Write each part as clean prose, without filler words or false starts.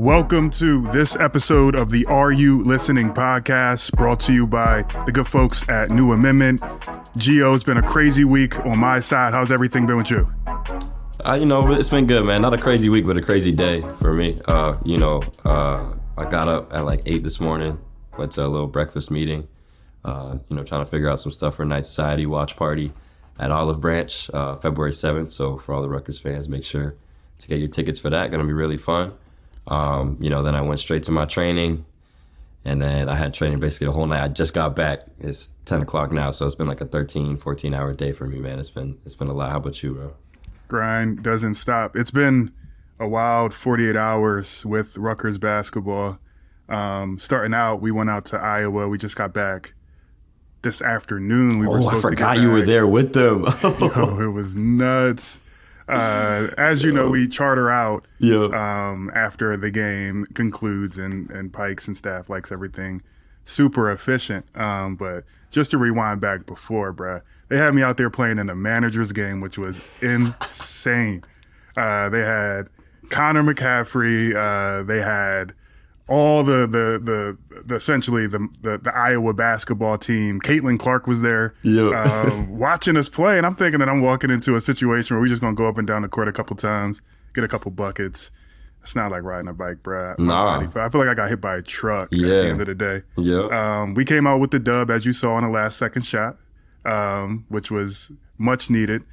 Welcome to this episode of the Are You Listening podcast, brought to you by the good folks at New Amendment. Geo, it's been a crazy week on my side. How's everything been with you? It's been good, man. Not a crazy week, but a crazy day for me. I got up at like 8 this morning, went to a little breakfast meeting, trying to figure out some stuff for Night Society watch party at Olive Branch, February 7th. So for all the Rutgers fans, make sure to get your tickets for that. Going to be really fun. Then I went straight to my training, and then I had training basically the whole night. I just got back. It's 10 o'clock now, so it's been like a 13, 14-hour day for me, man. It's been a lot. How about you, bro? Grind doesn't stop. It's been a wild 48 hours with Rutgers Basketball. Starting out, we went out to Iowa. We just got back this afternoon. I forgot you were there with them. Yo, it was nuts. As you know, we charter out after the game concludes, and Pikes and staff likes everything super efficient. But just to rewind back before, bruh, they had me out there playing in the manager's game, which was insane. They had Connor McCaffrey. They had all the essentially the Iowa basketball team. Caitlin Clark was there watching us play, and I'm thinking that I'm walking into a situation where we're just gonna go up and down the court a couple times, get a couple buckets. It's not like riding a bike, bro. Nah. I feel like I got hit by a truck at the end of the day. We came out with the dub, as you saw on the last second shot, which was much needed.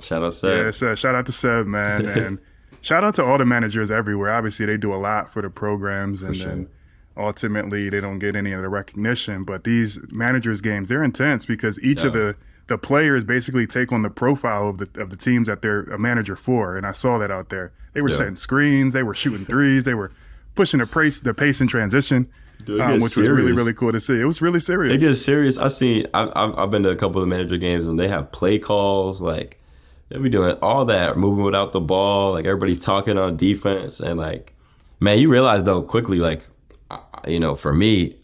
Shout out Seb. Yeah, shout out to Seb, man. And shout out to all the managers everywhere. Obviously, they do a lot for the programs, and then ultimately they don't get any of the recognition. But these managers' games, they're intense because each of the players basically take on the profile of the teams that they're a manager for. And I saw that out there. They were setting screens, they were shooting threes, they were pushing the pace in transition, which was really, really cool to see. It was really serious. It gets serious. I've been to a couple of the manager games, and they have play calls, like they'll be doing all that, moving without the ball, like everybody's talking on defense. And like, man, you realize though quickly, like, for me,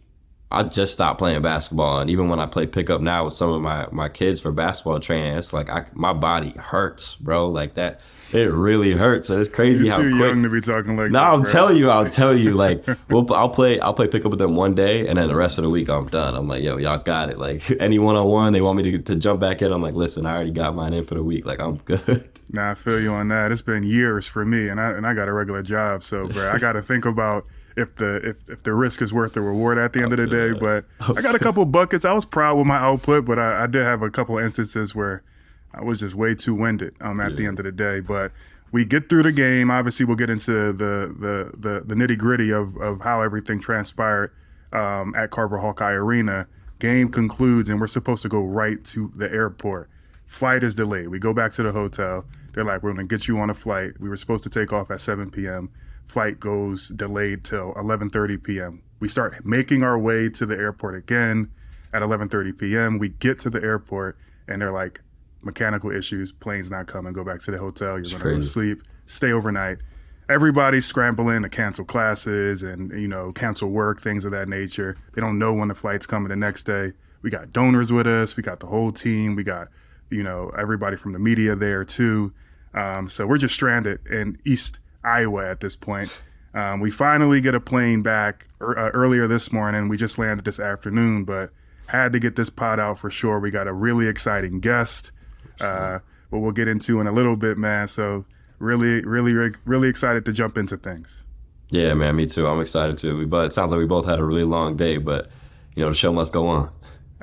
I just stopped playing basketball. And even when I play pickup now with some of my kids for basketball training, it's like my body hurts, bro. Like that, it really hurts. And it's crazy how quick. You're too young to be talking like that. No, I'll tell you. Like, I'll play pickup with them one day, and then the rest of the week I'm done. I'm like, yo, y'all got it. Like any one-on-one, they want me to jump back in. I'm like, listen, I already got mine in for the week. Like I'm good. Nah, I feel you on that. It's been years for me, and I got a regular job, so bro, I got to think about if the risk is worth the reward at the end of the day. But I got a couple buckets. I was proud with my output, but I did have a couple of instances where I was just way too winded at the end of the day. But we get through the game. Obviously, we'll get into the nitty gritty of how everything transpired at Carver Hawkeye Arena. Game concludes, and we're supposed to go right to the airport. Flight is delayed. We go back to the hotel. They're like, we're going to get you on a flight. We were supposed to take off at 7 p.m. Flight goes delayed till 11:30 p.m. We start making our way to the airport again at 11:30 p.m. We get to the airport, and they're like, mechanical issues, plane's not coming, go back to the hotel, you're going to go to sleep, stay overnight. Everybody's scrambling to cancel classes and, cancel work, things of that nature. They don't know when the flight's coming the next day. We got donors with us. We got the whole team. We got, everybody from the media there too. So we're just stranded in East Iowa at this point. We finally get a plane back earlier this morning. We just landed this afternoon, but had to get this pod out for sure. We got a really exciting guest, what we'll get into in a little bit, man. So really, really, really excited to jump into things. Yeah, man, me too. I'm excited too. But it sounds like we both had a really long day, but the show must go on.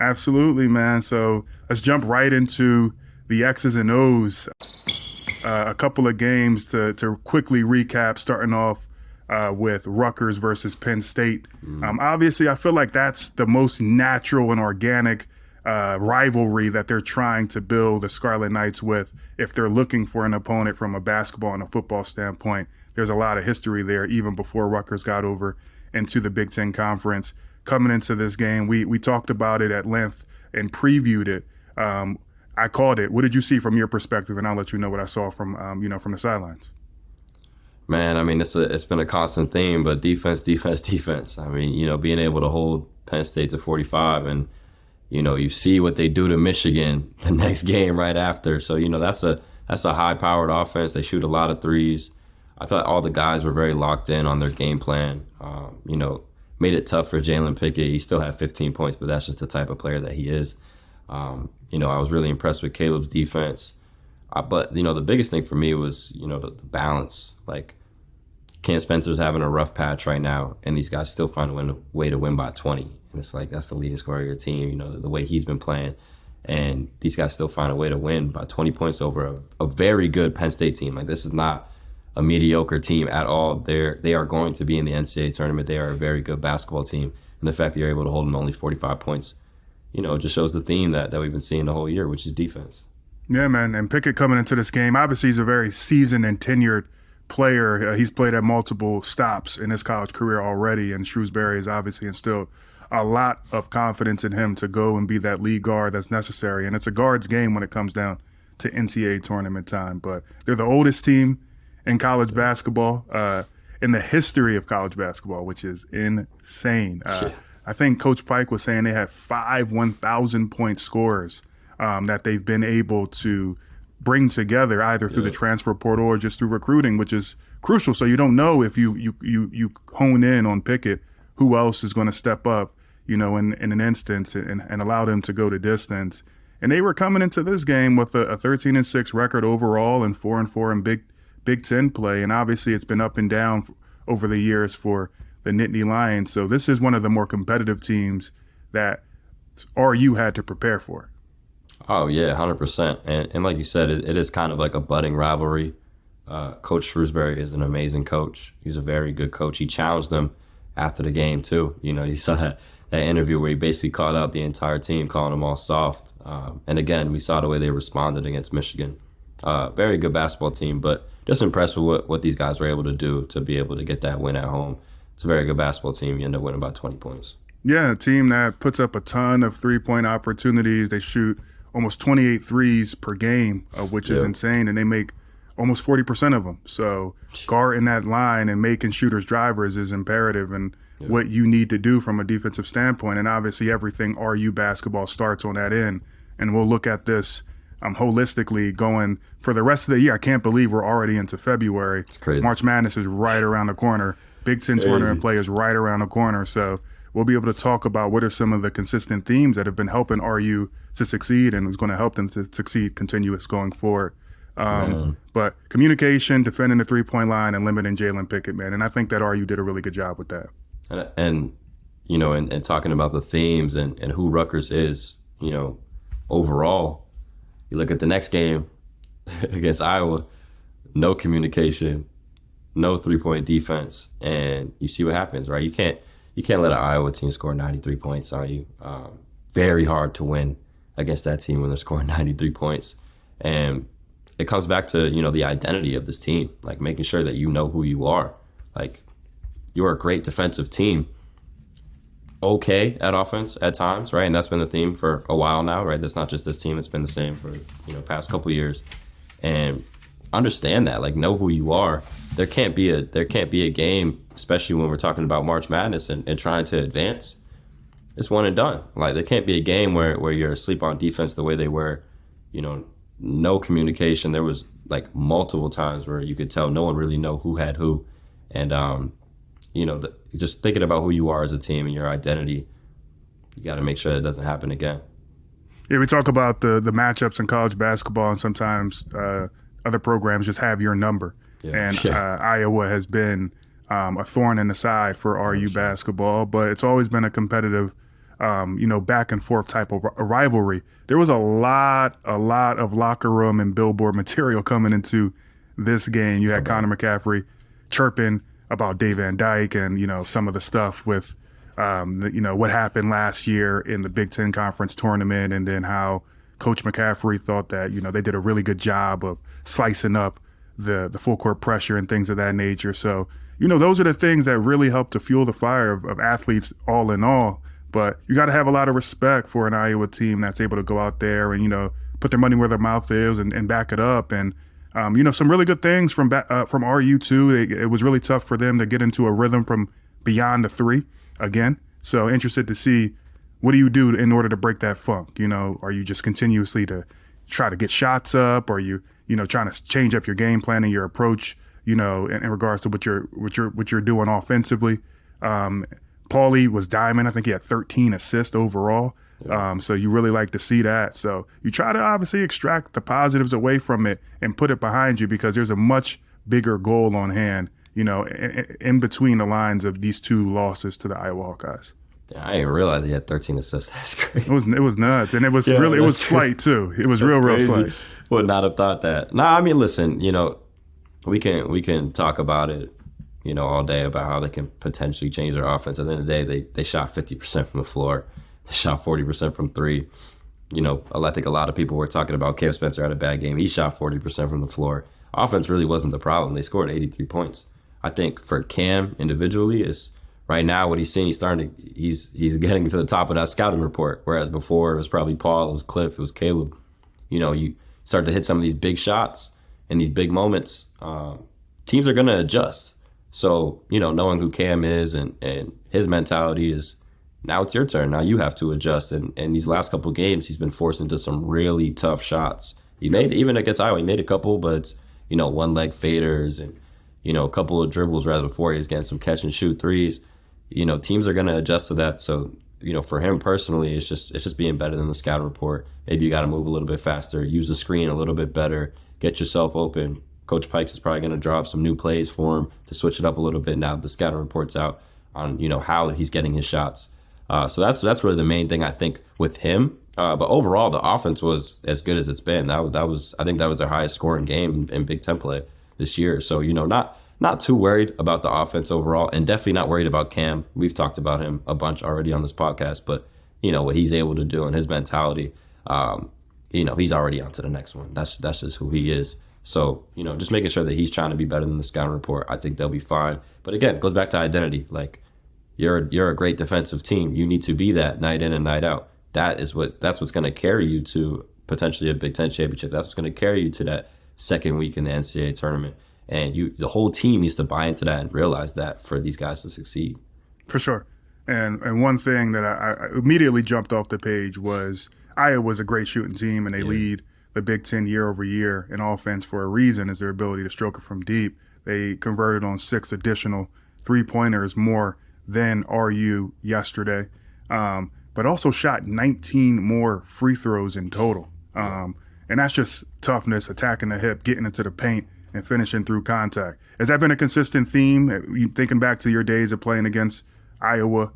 Absolutely, man. So let's jump right into the X's and O's. A couple of games to quickly recap, starting off with Rutgers versus Penn State. Obviously, I feel like that's the most natural and organic rivalry that they're trying to build the Scarlet Knights with. If they're looking for an opponent from a basketball and a football standpoint, there's a lot of history there, even before Rutgers got over into the Big Ten Conference. Coming into this game, we talked about it at length and previewed it. I called it. What did you see from your perspective? And I'll let you know what I saw from from the sidelines. Man, I mean, it's been a constant theme, but defense. I mean, being able to hold Penn State to 45, and you see what they do to Michigan the next game right after. So that's a high-powered offense. They shoot a lot of threes. I thought all the guys were very locked in on their game plan. Made it tough for Jalen Pickett. He still had 15 points, but that's just the type of player that he is. I was really impressed with Caleb's defense. But the biggest thing for me was, the balance. Like, Cam Spencer's having a rough patch right now, and these guys still find a way to win by 20. And it's like, that's the leading scorer of your team, the way he's been playing. And these guys still find a way to win by 20 points over a very good Penn State team. Like, this is not a mediocre team at all. They are going to be in the NCAA tournament. They are a very good basketball team. And the fact that you're able to hold them to only 45 points, it just shows the theme that we've been seeing the whole year, which is defense. Yeah, man. And Pickett coming into this game, obviously he's a very seasoned and tenured player. He's played at multiple stops in his college career already, and Shrewsbury has obviously instilled a lot of confidence in him to go and be that lead guard that's necessary. And it's a guard's game when it comes down to NCAA tournament time. But they're the oldest team in college basketball, in the history of college basketball, which is insane. I think Coach Pike was saying they had 5 1,000-point scorers that they've been able to bring together either through the transfer portal or just through recruiting, which is crucial. So you don't know if you hone in on Pickett, who else is going to step up, in an instance and allow them to go the distance. And they were coming into this game with a 13-6 record overall and 4-4 in Big Ten play. And obviously it's been up and down over the years for the Nittany Lions. So this is one of the more competitive teams that RU had to prepare for. Oh, yeah, 100%. And like you said, it is kind of like a budding rivalry. Coach Shrewsbury is an amazing coach. He's a very good coach. He challenged them after the game, too. You saw that interview where he basically called out the entire team, calling them all soft. And again, we saw the way they responded against Michigan. Very good basketball team, but just impressed with what these guys were able to do to be able to get that win at home. It's a very good basketball team. You end up winning by 20 points. Yeah, a team that puts up a ton of three-point opportunities. They shoot almost 28 threes per game, which is insane, and they make almost 40% of them. So guarding that line and making shooters drivers is imperative and what you need to do from a defensive standpoint. And obviously everything RU basketball starts on that end. And we'll look at this holistically going for the rest of the year. I can't believe we're already into February. It's crazy. March Madness is right around the corner. Big Ten tournament play is right around the corner. So we'll be able to talk about what are some of the consistent themes that have been helping RU to succeed and is going to help them to succeed continuous going forward. But communication, defending the three-point line, and limiting Jalen Pickett, man. And I think that RU did a really good job with that. And talking about the themes and who Rutgers is, overall, you look at the next game against Iowa, no communication, no three-point defense, and you see what happens, right? You can't let an Iowa team score 93 points on you. Very hard to win against that team when they're scoring 93 points. And it comes back to, the identity of this team, like making sure that you know who you are. Like, you're a great defensive team, okay at offense at times, right? And that's been the theme for a while now, right? That's not just this team. It's been the same for, past couple of years. And understand that, like, know who you are. There can't be a game, especially when we're talking about March Madness and trying to advance. It's one and done. Like, there can't be a game where you're asleep on defense the way they were, no communication. There was like multiple times where you could tell no one really know who had who. And, just thinking about who you are as a team and your identity, you got to make sure that doesn't happen again. Yeah, we talk about the matchups in college basketball, and sometimes other programs just have your number. Yeah. And Iowa has been a thorn in the side for RU basketball, but it's always been a competitive, back and forth type of a rivalry. There was a lot of locker room and billboard material coming into this game. You had Connor McCaffrey chirping about Dave Van Dyke and, some of the stuff with, what happened last year in the Big Ten Conference tournament, and then how Coach McCaffrey thought that, they did a really good job of slicing up the full court pressure and things of that nature. So, those are the things that really help to fuel the fire of athletes all in all. But you got to have a lot of respect for an Iowa team that's able to go out there and, put their money where their mouth is and back it up. And, some really good things from RU too. It was really tough for them to get into a rhythm from beyond the three again. So interested to see, what do you do in order to break that funk? Are you just continuously to try to get shots up? Are you, trying to change up your game plan and your approach, in regards to what you're doing offensively. Paulie was diamond. I think he had 13 assists overall. So you really like to see that. So you try to obviously extract the positives away from it and put it behind you, because there's a much bigger goal on hand, in between the lines of these two losses to the Iowa Hawkeyes. Yeah, I didn't realize he had 13 assists. That's crazy. It was nuts, and it was it was slight too. It was real slight. Would not have thought that. No, I mean, listen, we can talk about it, all day about how they can potentially change their offense. At the end of the day, they shot 50% from the floor. They shot 40% from three. I think a lot of people were talking about Cam Spencer had a bad game. He shot 40% from the floor. Offense really wasn't the problem. They scored 83 points. I think for Cam individually is right now what he's seeing. He's getting to the top of that scouting report. Whereas before it was probably Paul, it was Cliff, it was Caleb. You start to hit some of these big shots and these big moments. Teams are going to adjust. So, knowing who Cam is and his mentality is, now it's your turn. Now you have to adjust. And these last couple of games, he's been forced into some really tough shots. He made, even against Iowa, he made a couple, but it's, one leg faders and, a couple of dribbles right before he was getting some catch and shoot threes. Teams are going to adjust to that. So, for him personally, it's just being better than the scouting report. Maybe you got to move a little bit faster, use the screen a little bit better, get yourself open. Coach Pikes is probably going to drop some new plays for him to switch it up a little bit now that the scouting report's out on, how he's getting his shots. So that's really the main thing I think with him. But overall, the offense was as good as it's been. I think that was their highest scoring game in Big Ten play this year. So, not too worried about the offense overall, and definitely not worried about Cam. We've talked about him a bunch already on this podcast, but, what he's able to do and his mentality, he's already on to the next one. That's just who he is. So, just making sure that he's trying to be better than the scouting report, I think they'll be fine. But again, it goes back to identity. Like, you're a great defensive team. You need to be that night in and night out. That's what's going to carry you to potentially a Big Ten championship. That's what's going to carry you to that second week in the NCAA tournament. And the whole team needs to buy into that and realize that for these guys to succeed. For sure. And one thing that I immediately jumped off the page was Iowa's a great shooting team, and they lead the Big Ten year over year in offense for a reason, is their ability to stroke it from deep. They converted on 6 additional three-pointers more than RU yesterday, but also shot 19 more free throws in total. And that's just toughness, attacking the hip, getting into the paint, and finishing through contact. Has that been a consistent theme? You thinking back to your days of playing against Iowa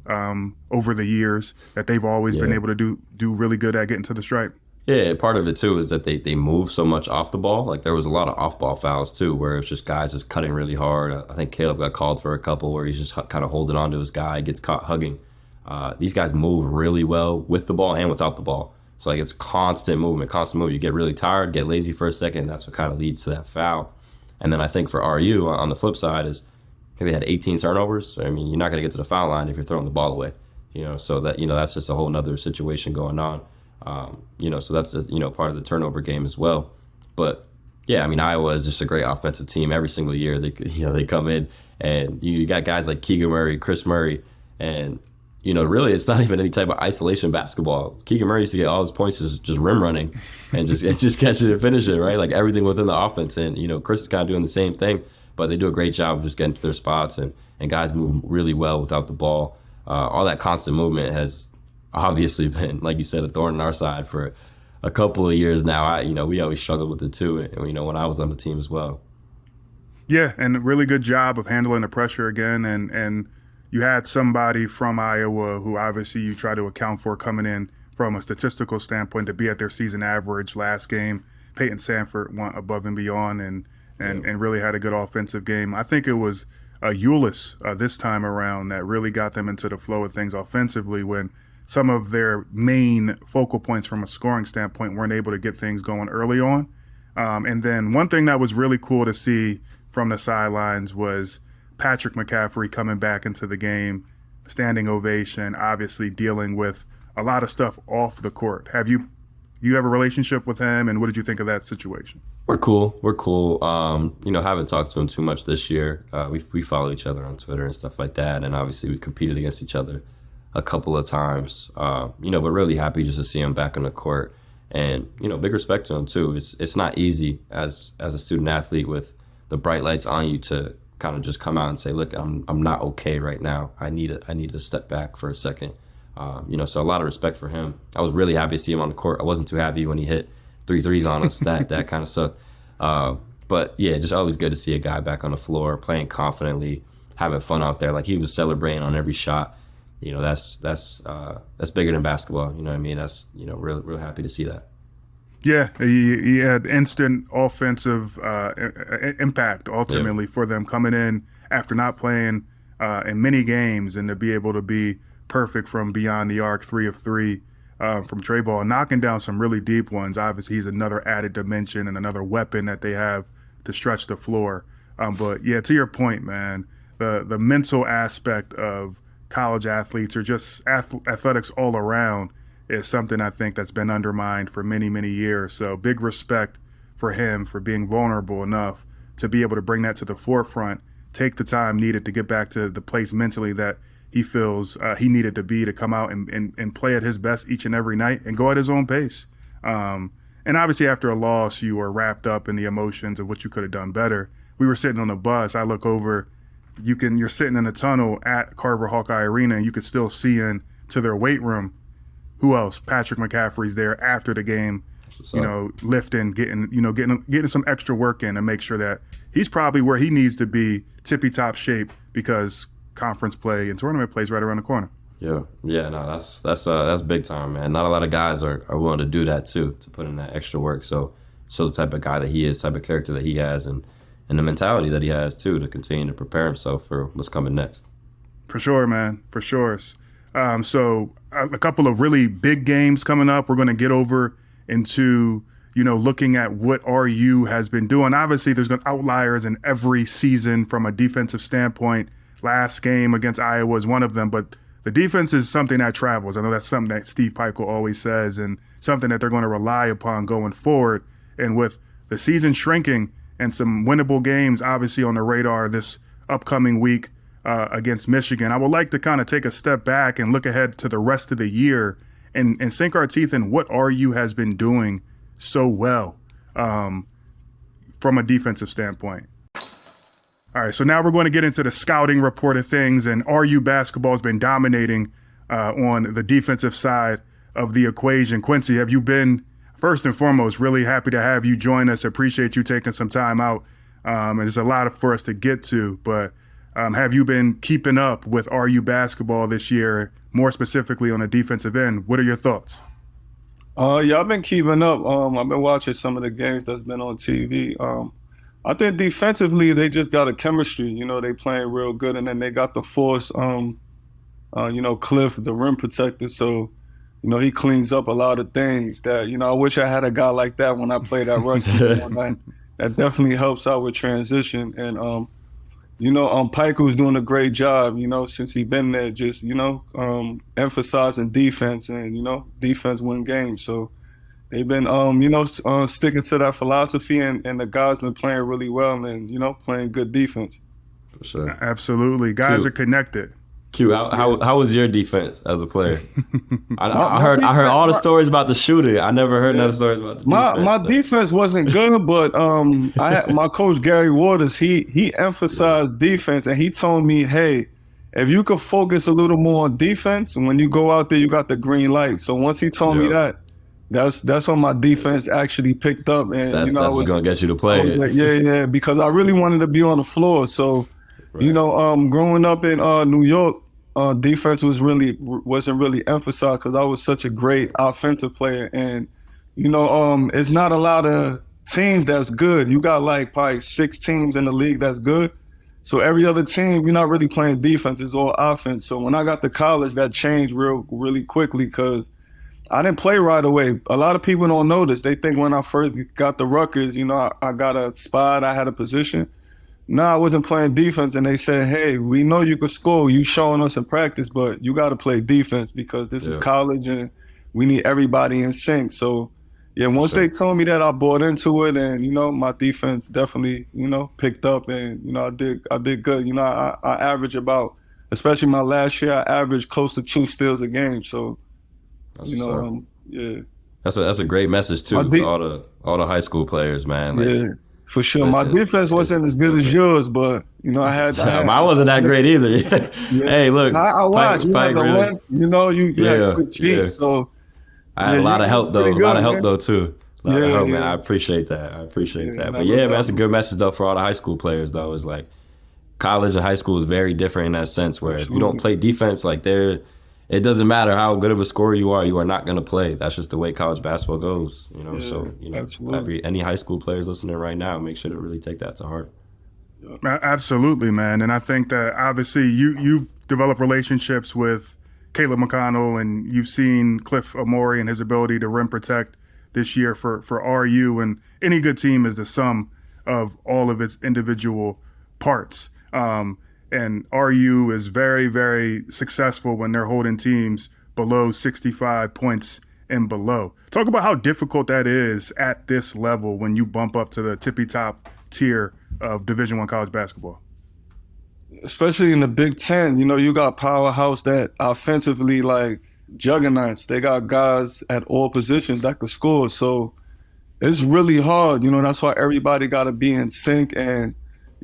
over the years, that they've always been able to do really good at getting to the stripe? Yeah, part of it too is that they move so much off the ball. Like, there was a lot of off-ball fouls too, where it's just guys just cutting really hard. I think Caleb got called for a couple where he's just kind of holding on to his guy, gets caught hugging. These guys move really well with the ball and without the ball. So, like, it's constant movement. You get really tired, get lazy for a second, and that's what kind of leads to that foul. And then I think for RU, on the flip side, is I think they had 18 turnovers. I mean, you're not going to get to the foul line if you're throwing the ball away. So that, that's just a whole nother situation going on. So that's, part of the turnover game as well. But yeah, I mean, Iowa is just a great offensive team. Every single year they come in, and you got guys like Keegan Murray, Chris Murray, and, really it's not even any type of isolation basketball. Keegan Murray used to get all his points just rim running and just catch it and finish it, right? Like, everything within the offense. And, Chris is kind of doing the same thing, but they do a great job of just getting to their spots, and guys move really well without the ball. All that constant movement has obviously been, like you said, a thorn in our side for a couple of years now. We always struggled with it too, and when I was on the team as well. Yeah, and a really good job of handling the pressure again, and you had somebody from Iowa who obviously you try to account for coming in from a statistical standpoint to be at their season average last game. Peyton Sanford went above and beyond and really had a good offensive game. I think it was Ulis this time around that really got them into the flow of things offensively, when some of their main focal points from a scoring standpoint weren't able to get things going early on. And then one thing that was really cool to see from the sidelines was Patrick McCaffrey coming back into the game, standing ovation, obviously dealing with a lot of stuff off the court. You have a relationship with him, and what did you think of that situation? We're cool. Haven't talked to him too much this year. We follow each other on Twitter and stuff like that, and obviously we competed against each other a couple of times. But really happy just to see him back on the court, and big respect to him too. It's not easy as a student athlete with the bright lights on you to kind of just come out and say, look, I'm not okay right now. I need to step back for a second. So a lot of respect for him. I was really happy to see him on the court. I wasn't too happy when he hit 3 threes on us, that kind of stuff. But yeah, just always good to see a guy back on the floor, playing confidently, having fun out there. Like, he was celebrating on every shot. That's bigger than basketball. You know what I mean? That's, real happy to see that. Yeah, he had instant offensive impact ultimately for them coming in after not playing in many games, and to be able to be perfect from beyond the arc, 3 of 3 from Trey Ball, knocking down some really deep ones. Obviously, he's another added dimension and another weapon that they have to stretch the floor. But yeah, to your point, man, the mental aspect of college athletes, or just athletics all around, is something I think that's been undermined for many, many years. So big respect for him for being vulnerable enough to be able to bring that to the forefront, take the time needed to get back to the place mentally that he feels he needed to be to come out and play at his best each and every night and go at his own pace. And obviously after a loss, you were wrapped up in the emotions of what you could have done better. We were sitting on the bus. I look over, you're sitting in a tunnel at Carver Hawkeye Arena, and you could still see into their weight room. Who else? Patrick McCaffrey's there after the game, lifting, getting some extra work in to make sure that he's probably where he needs to be, tippy top shape, because conference play and tournament play is right around the corner. No, that's big time, man. Not a lot of guys are willing to do that too, to put in that extra work. So the type of guy that he is, type of character that he has, and the mentality that he has too, to continue to prepare himself for what's coming next. For sure, man. For sure. So a couple of really big games coming up. We're going to get over into, looking at what RU has been doing. Obviously, there's been outliers in every season from a defensive standpoint. Last game against Iowa is one of them, but the defense is something that travels. I know that's something that Steve Pikiell always says, and something that they're going to rely upon going forward. And with the season shrinking and some winnable games obviously on the radar this upcoming week against Michigan, I would like to kind of take a step back and look ahead to the rest of the year and sink our teeth in what RU has been doing so well from a defensive standpoint. All right, so now we're going to get into the scouting report of things, and RU basketball has been dominating on the defensive side of the equation. Quincy, have you been, first and foremost, really happy to have you join us. Appreciate you taking some time out. And there's a lot for us to get to, but have you been keeping up with RU basketball this year, more specifically on the defensive end? What are your thoughts? Yeah, I've been keeping up. I've been watching some of the games that's been on TV. I think defensively they just got a chemistry. They playing real good, and then they got the force. Cliff, the rim protector, so he cleans up a lot of things that I wish I had a guy like that when I played at Rutgers. That definitely helps out with transition, and Pikiell's doing a great job. Since he's been there, just emphasizing defense, and defense win games. So they've been sticking to that philosophy, and the guys been playing really well, and playing good defense. For sure, absolutely, guys are connected. Q, how was your defense as a player? I heard all the stories about the shooting. I never heard none of the stories about the defense. My defense wasn't good, but my coach Gary Waters, he emphasized defense, and he told me, hey, if you could focus a little more on defense, when you go out there, you got the green light. So once he told me that, that's when my defense actually picked up, and that's what's gonna get you to play. I was like, yeah, because I really wanted to be on the floor. So, right. Growing up in New York, defense wasn't really emphasized because I was such a great offensive player, and it's not a lot of teams that's good. You got like probably 6 teams in the league that's good. So every other team, you're not really playing defense; it's all offense. So when I got to college, that changed really quickly because I didn't play right away. A lot of people don't know this. They think when I first got to Rutgers, I got a spot, I had a position. No, I wasn't playing defense, and they said, hey, we know you can score. You showing us in practice, but you got to play defense because this is college, and we need everybody in sync. So, yeah, once they told me that, I bought into it, and, my defense definitely, picked up, and, I did good. I average about, especially my last year, I averaged close to 2 steals a game. So, yeah. That's a great message, too, to all the high school players, man. For sure. My Listen, defense wasn't as good as yours, but I had mine wasn't that great either. yeah. Hey, look, I watched. You had the really, length, you had quick feet, yeah. so I had a lot of was help though. pretty A lot of good, help man. though too. A lot of help, man. Yeah. I appreciate that. But never yeah, man, that's a doubt. good message though for all the high school players though. Is like college and high school is very different in that sense where if you don't play defense, like it doesn't matter how good of a scorer you are not going to play. That's just the way college basketball goes, So, any high school players listening right now, make sure to really take that to heart. Absolutely, man. And I think that obviously you've developed relationships with Caleb McConnell, and you've seen Cliff Amori and his ability to rim protect this year for RU. And any good team is the sum of all of its individual parts. And RU is very, very successful when they're holding teams below 65 points and below. Talk about how difficult that is at this level when you bump up to the tippy top tier of Division I college basketball. Especially in the Big Ten, you got powerhouse that offensively like juggernauts. They got guys at all positions that could score. So it's really hard. That's why everybody got to be in sync. And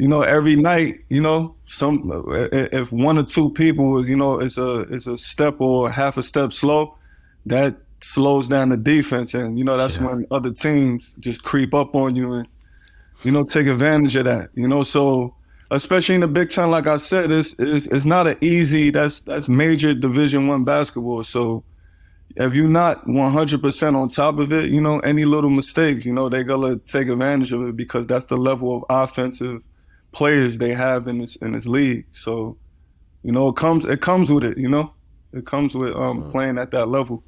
every night, if one or two people, is a step or half a step slow, that slows down the defense. And that's when other teams just creep up on you and take advantage of that. So especially in the Big Ten, like I said, it's not an easy. That's major Division I basketball. So if you're not 100% on top of it, any little mistakes, they're gonna take advantage of it because that's the level of offensive players they have in this league. So, it comes with it. It comes with playing at that level.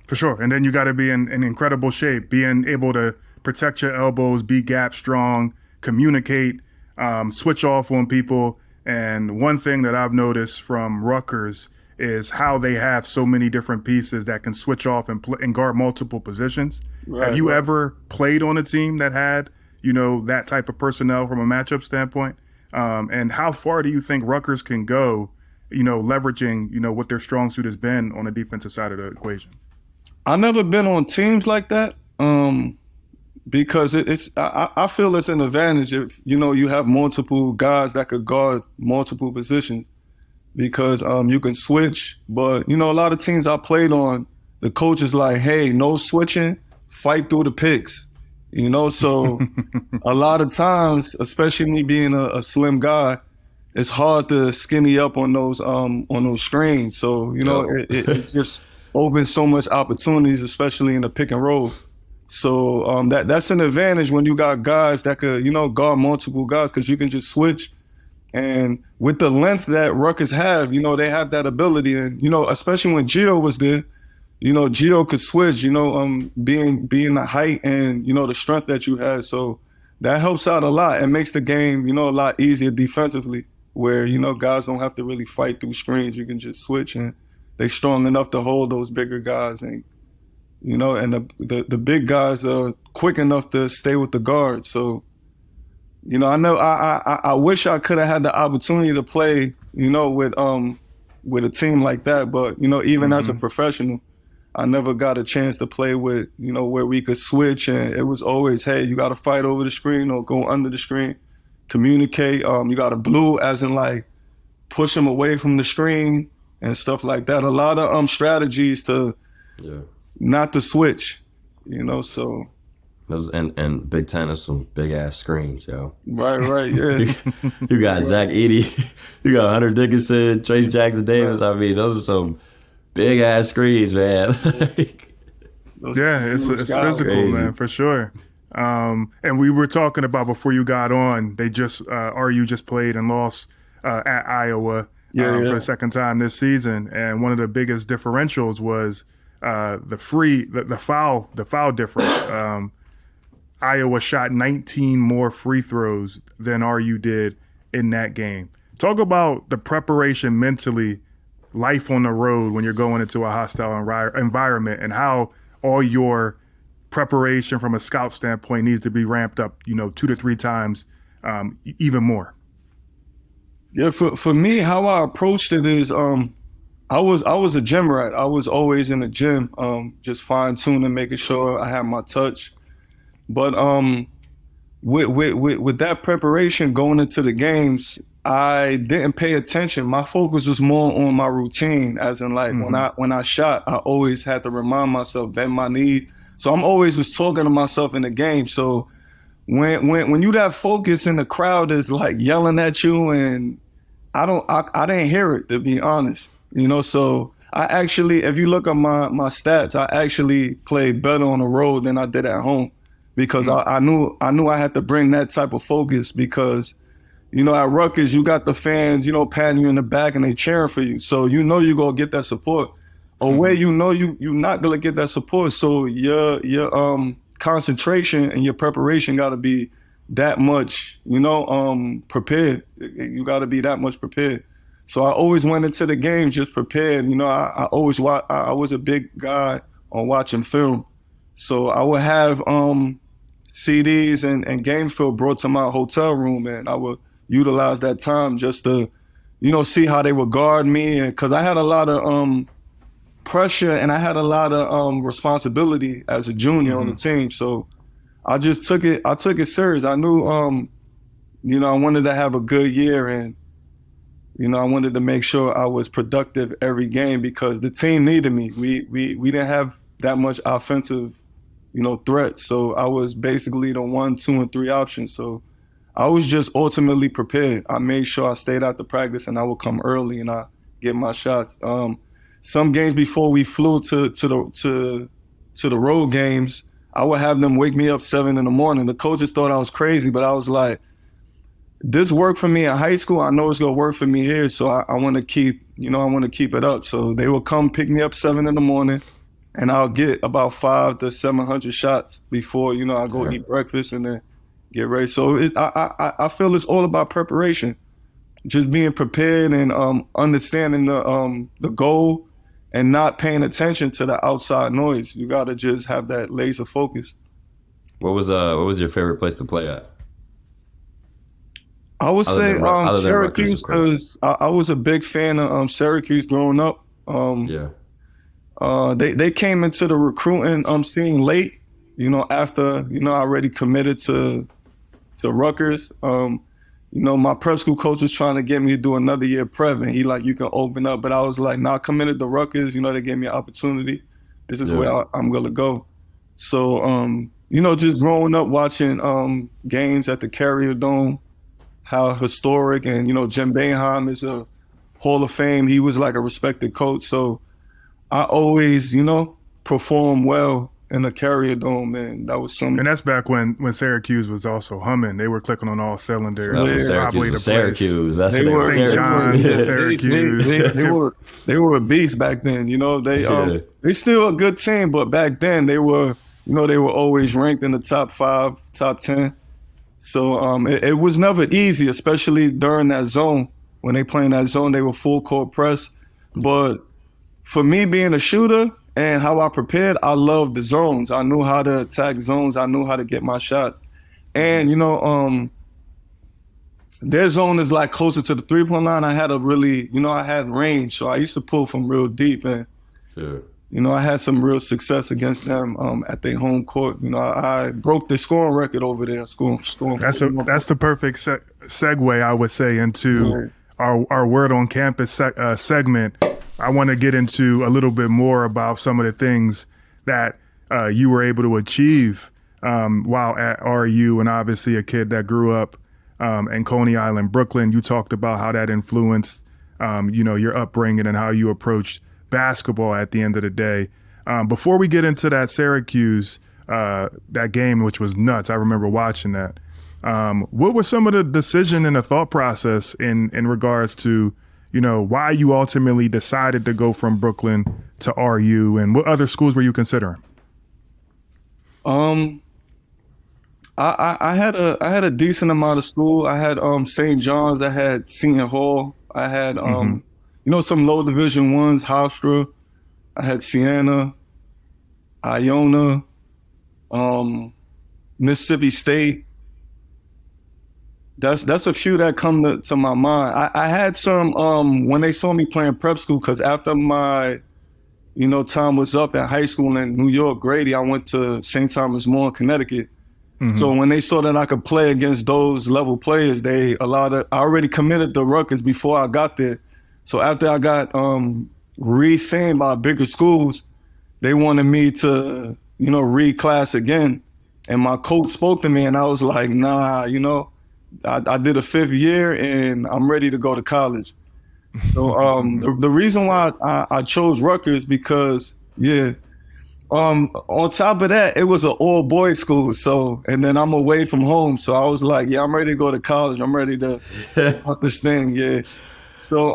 For sure. And then you got to be in incredible shape, being able to protect your elbows, be gap strong, communicate, switch off on people. And one thing that I've noticed from Rutgers is how they have so many different pieces that can switch off and guard multiple positions. Have you ever played on a team that had that type of personnel from a matchup standpoint? And how far do you think Rutgers can go, leveraging, what their strong suit has been on the defensive side of the equation? I've never been on teams like that because I feel it's an advantage if, you have multiple guys that could guard multiple positions because you can switch. But, a lot of teams I played on, the coach is like, hey, no switching, fight through the picks. So a lot of times, especially me being a slim guy, it's hard to skinny up on those screens. So, it just opens so much opportunities, especially in the pick and roll. So that's an advantage when you got guys that could, guard multiple guys because you can just switch. And with the length that Rutgers have, they have that ability. And, especially when Geo was there, Geo could switch, being the height and, the strength that you had. So that helps out a lot. It makes the game, a lot easier defensively where, guys don't have to really fight through screens. You can just switch and they're strong enough to hold those bigger guys. And, and the big guys are quick enough to stay with the guards. So, I know I wish I could have had the opportunity to play, with a team like that. But, even as a professional, I never got a chance to play with, where we could switch. And it was always, hey, you got to fight over the screen or go under the screen, communicate. You got to blue as in like push them away from the screen and stuff like that. A lot of strategies to not to switch, so. And Big Ten is some big ass screens, yo. Right, yeah. You got Zach Edey, you got Hunter Dickinson, Trace Jackson Davis. Right. I mean, those are some big ass screens, man. It's physical, crazy. Man, for sure. And we were talking about before you got on, they just RU just played and lost at Iowa for the second time this season, and one of the biggest differentials was the foul difference. Iowa shot 19 more free throws than RU did in that game. Talk about the preparation mentally, life on the road when you're going into a hostile environment, and how all your preparation from a scout standpoint needs to be ramped up, 2 to 3 times, even more. Yeah, for me, how I approached it is I was a gym rat. I was always in the gym, just fine tuning, making sure I had my touch. But with that preparation going into the games, I didn't pay attention. My focus was more on my routine, as in like when I shot, I always had to remind myself, bend my knee. So I'm always was talking to myself in the game. So when you that focus and the crowd is like yelling at you, and I didn't hear it, to be honest. So I actually, if you look at my stats, I actually played better on the road than I did at home, because I knew I had to bring that type of focus, because at Rutgers, you got the fans, patting you in the back and they cheering for you. So you're going to get that support. Away, you're not going to get that support. So your concentration and your preparation got to be that much, prepared. You got to be that much prepared. So I always went into the game just prepared. I always I was a big guy on watching film. So I would have CDs and game film brought to my hotel room, and I would utilize that time just to, see how they would guard me. And because I had a lot of pressure and I had a lot of responsibility as a junior on the team. So I just took it serious. I knew, I wanted to have a good year, and, I wanted to make sure I was productive every game because the team needed me. We didn't have that much offensive, threat. So I was basically the 1, 2, and 3 options. So I was just ultimately prepared. I made sure I stayed out the practice and I would come early and I get my shots. Some games before we flew to the road games, I would have them wake me up 7 a.m. The coaches thought I was crazy, but I was like, this worked for me in high school. I know it's gonna work for me here. So I want to keep, it up. So they would come pick me up 7 a.m. and I'll get about 500 to 700 shots before, I go eat breakfast and then get ready. So I feel it's all about preparation, just being prepared and understanding the goal and not paying attention to the outside noise. You got to just have that laser focus. What was your favorite place to play at? I would say Syracuse, because I was a big fan of Syracuse growing up. They came into the recruiting scene late, after, I already committed to Rutgers. My prep school coach was trying to get me to do another year prep, and he you can open up. But I was like, nah, committed to Rutgers. They gave me an opportunity. This is where I'm going to go. So, just growing up watching games at the Carrier Dome, how historic, and, Jim Boeheim is a Hall of Fame. He was like a respected coach. So I always, perform well in the Carrier Dome, and that was something. And that's back when Syracuse was also humming. They were clicking on all cylinders. That's what Syracuse. That's they were St. John's, Syracuse. They were a beast back then. They still a good team, but back then they were, they were always ranked in the top 5, top 10. So it was never easy, especially during that zone. When they play in that zone, they were full court press. But for me being a shooter and how I prepared, I loved the zones. I knew how to attack zones. I knew how to get my shot. And, their zone is like closer to the 3-point line. I had I had range. So I used to pull from real deep. And, I had some real success against them at their home court. I broke the scoring record over there. Scoring. That's the perfect segue, I would say, into our Word on Campus segment. I want to get into a little bit more about some of the things that you were able to achieve while at RU, and obviously a kid that grew up in Coney Island, Brooklyn. You talked about how that influenced, your upbringing and how you approached basketball at the end of the day. Before we get into that Syracuse, that game, which was nuts, I remember watching that. What was some of the decision and the thought process in regards to, why you ultimately decided to go from Brooklyn to RU, and what other schools were you considering? I had a decent amount of school. I had St. John's, I had Seton Hall, I had some low division ones, Hofstra, I had Siena, Iona, Mississippi State. That's a few that come to my mind. I had some when they saw me playing prep school, because after my time was up at high school in New York, Grady, I went to St. Thomas More in Connecticut. So when they saw that I could play against those level players, they allowed it. I already committed to Rutgers before I got there. So after I got re-signed by bigger schools, they wanted me to, reclass again. And my coach spoke to me and I was like, nah, I did a 5th year and I'm ready to go to college. So the reason why I chose Rutgers because, on top of that, it was an all-boys school. So, and then I'm away from home. So I was like, yeah, I'm ready to go to college. I'm ready to fuck this thing. Yeah. So,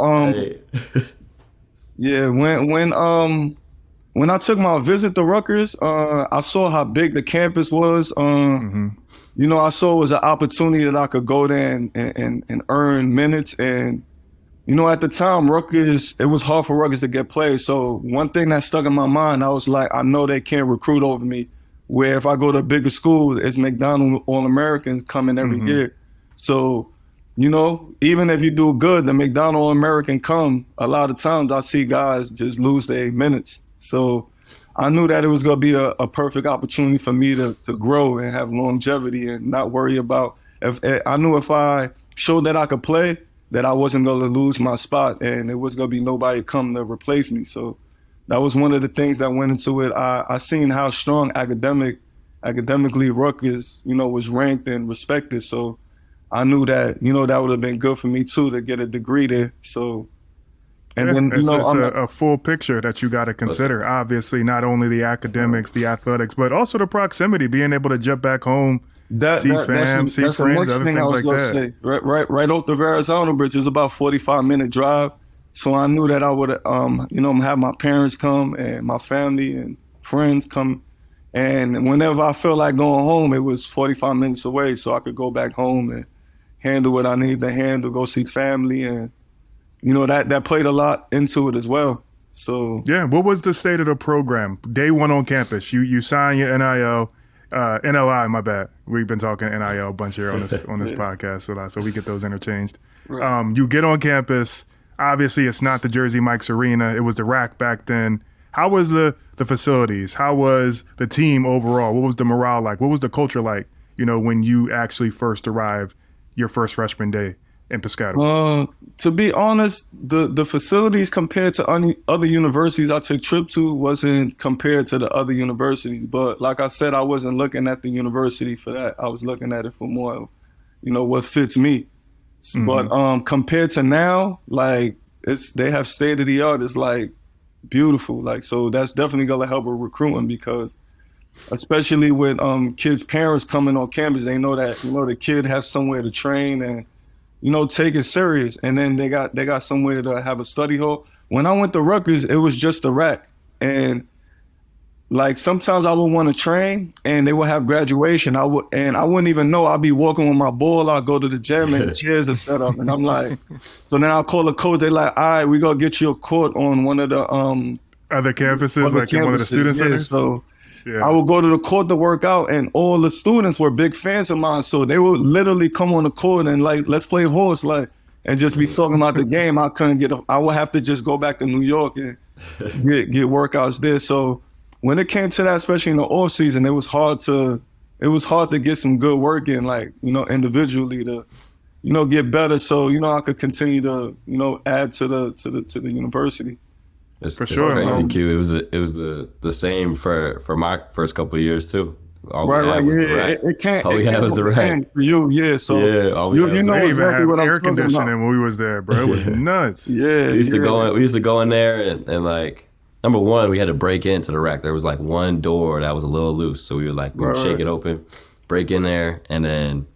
when I took my visit to Rutgers, I saw how big the campus was. I saw it was an opportunity that I could go there and earn minutes. And, at the time, Rutgers, it was hard for Rutgers to get played. So one thing that stuck in my mind, I was like, I know they can't recruit over me. Where if I go to a bigger school, it's McDonald All-Americans coming every year. So, even if you do good, the McDonald All-American come, a lot of times I see guys just lose their minutes. So I knew that it was going to be a perfect opportunity for me to grow and have longevity and not worry about I knew if I showed that I could play, that I wasn't going to lose my spot and it was going to be nobody come to replace me. So that was one of the things that went into it. I seen how strong academically Rutgers, was ranked and respected. So I knew that, that would have been good for me too, to get a degree there. So, and then, it's a full picture that you got to consider. Obviously, not only the academics, the athletics, but also the proximity, being able to jet back home, see fam, see friends, other things like that. Say. Right off the Verrazano Bridge is about 45-minute drive. So I knew that I would, have my parents come and my family and friends come. And whenever I felt like going home, it was 45 minutes away. So I could go back home and handle what I needed to handle, go see family. And, that played a lot into it as well. So yeah, what was the state of the program? Day one on campus, you sign your NIL. NLI, my bad. We've been talking NIL a bunch here on this podcast a lot, so we get those interchanged. Right. You get on campus. Obviously, it's not the Jersey Mike's Arena. It was the RAC back then. How was the facilities? How was the team overall? What was the morale like? What was the culture like, when you actually first arrived your first freshman day in Piscataway? To be honest, the facilities compared to other universities I took trip to wasn't compared to the other universities. But like I said, I wasn't looking at the university for that. I was looking at it for more, what fits me. But compared to now, like they have state of the art. It's like beautiful. Like, so that's definitely gonna help with recruiting because especially with kids' parents coming on campus, they know that, the kid has somewhere to train and, take it serious. And then they got somewhere to have a study hall. When I went to Rutgers, it was just a rack. And like sometimes I would want to train and they would have graduation. I wouldn't even know. I'd be walking with my ball. I'd go to the gym and the chairs are set up. And I'm like, so then I'll call the coach. They're like, all right, we gonna get you a court on one of the other campuses, like in one of the student centers. So I would go to the court to work out, and all the students were big fans of mine. So they would literally come on the court and like, let's play horse, like, and just be talking about the game. I would have to just go back to New York and get workouts there. So when it came to that, especially in the off season, it was hard to get some good work in, like, individually to, get better. So, I could continue to, add to the university. It's sure, crazy, Q. It was the same for my first couple of years too. All we had was the rack. For you, yeah. So you know exactly what I'm air talking conditioning about. when we was there, bro. It was nuts. We used to go in there and like, number one, we had to break into the rack. There was like one door that was a little loose, so we would shake it open, break in there, and then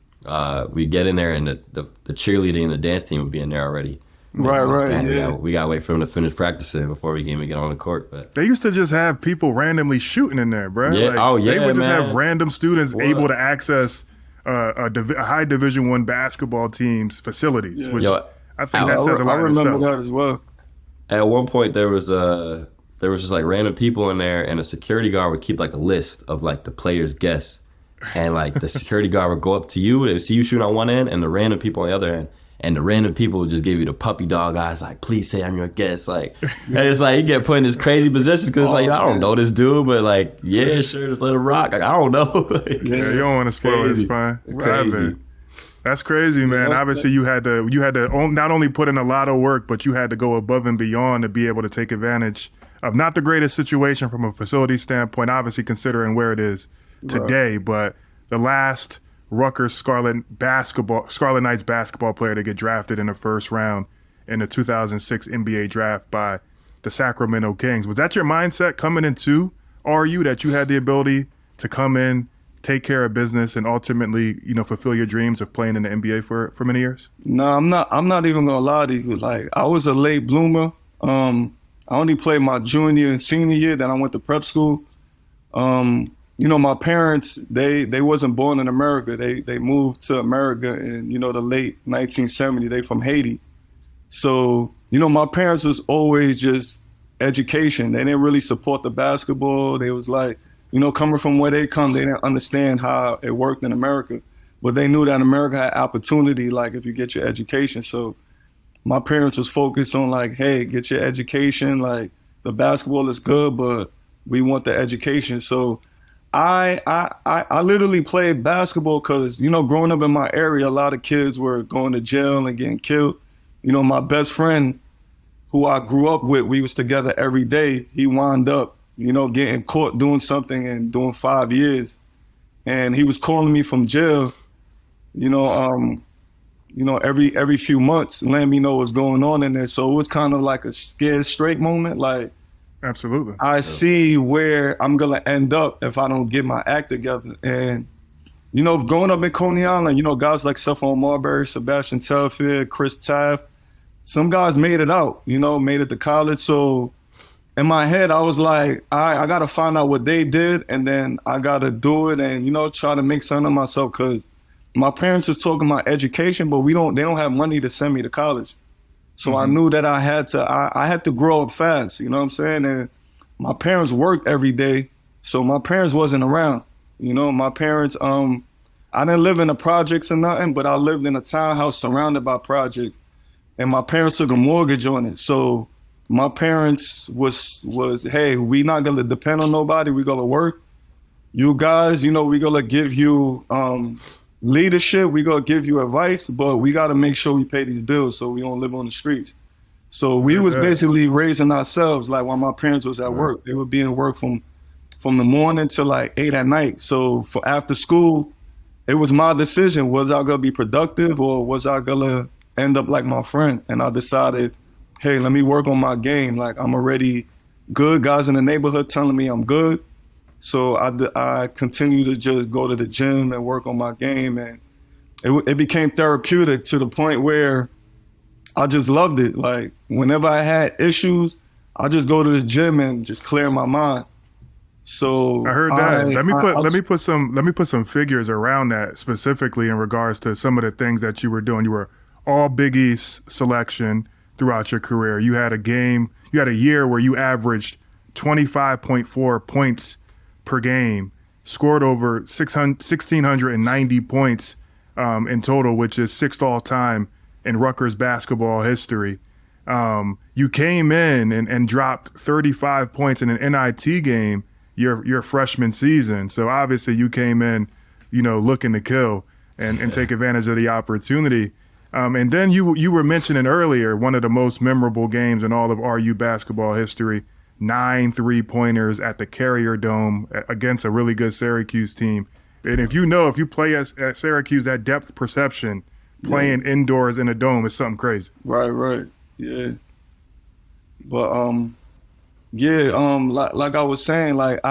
we'd get in there, and the cheerleading and the dance team would be in there already. Right. We got to wait for them to finish practicing before we can even get on the court. But they used to just have people randomly shooting in there, bro. Yeah. They would just man. have random students able to access a high Division I basketball team's facilities, which I think that says a lot. I remember that as well. At one point, there was just like random people in there, and a security guard would keep like a list of like the players' guests, and like the security guard would go up to you, they would see you shooting on one end, and the random people on the other end. and the random people would just give you the puppy dog eyes, like, please say I'm your guest. Like, and it's like you get put in this crazy positions because it's like, I don't know this dude, but like, yeah, sure, just let it rock. Like, I don't know. Like, yeah, you don't want to spoil his fun. Crazy. That's crazy, man. Obviously, you had to not only put in a lot of work, but you had to go above and beyond to be able to take advantage of not the greatest situation from a facility standpoint, obviously considering where it is today, but the last Rutgers Scarlet Knights basketball player to get drafted in the first round in the 2006 NBA draft by the Sacramento Kings. Was that your mindset coming into RU, that you had the ability to come in, take care of business, and ultimately, fulfill your dreams of playing in the NBA for many years? No, I'm not even gonna lie to you. Like, I was a late bloomer. I only played my junior and senior year, then I went to prep school. My parents, they wasn't born in America. They moved to America in, the late 1970s. They from Haiti. So, my parents was always just education. They didn't really support the basketball. They was like, coming from where they come, they didn't understand how it worked in America. But they knew that America had opportunity, like, if you get your education. So my parents was focused on, like, hey, get your education. Like, the basketball is good, but we want the education. So I literally played basketball because, growing up in my area, a lot of kids were going to jail and getting killed. My best friend, who I grew up with, we was together every day. He wound up, getting caught doing something and doing 5 years. And he was calling me from jail, every few months, letting me know what's going on in there. So it was kind of like a scared straight moment. Like, absolutely, I see where I'm gonna end up if I don't get my act together. And growing up in Coney Island, guys like Stephon Marbury, Sebastian Telfair, Chris Taft, some guys made it out, made it to college. So in my head, I was like, I gotta find out what they did, and then I gotta do it and, try to make something of myself, because my parents was talking about education, but they don't have money to send me to college. So I knew that I had to grow up fast, you know what I'm saying? And my parents worked every day, so my parents wasn't around. My parents, I didn't live in the projects or nothing, but I lived in a townhouse surrounded by projects, and my parents took a mortgage on it. So my parents was, hey, we not gonna depend on nobody, we gonna work. You guys, we gonna give you leadership, we gonna give you advice, but we gotta make sure we pay these bills so we don't live on the streets. So we was basically raising ourselves, like, while my parents was at work. They would be in work from the morning till like 8 at night. So for after school, it was my decision. Was I gonna be productive, or was I gonna end up like my friend? And I decided, hey, let me work on my game. Like, I'm already good. Guys in the neighborhood telling me I'm good. So I continue to just go to the gym and work on my game. And it became therapeutic to the point where I just loved it. Like, whenever I had issues, I just go to the gym and just clear my mind. So I heard that. Let me put some figures around that, specifically in regards to some of the things that you were doing. You were all Big East selection throughout your career. You had a year where you averaged 25.4 points per game, scored over 1,690 points in total, which is sixth all time in Rutgers basketball history. You came in and dropped 35 points in an NIT game your freshman season. So obviously you came in, looking to kill and take advantage of the opportunity. And then you were mentioning earlier one of the most memorable games in all of RU basketball history, 9 3-pointers at the Carrier Dome against a really good Syracuse team. And if you play at Syracuse, that depth perception, playing indoors in a dome, is something crazy. Right. Yeah. But like I was saying, like,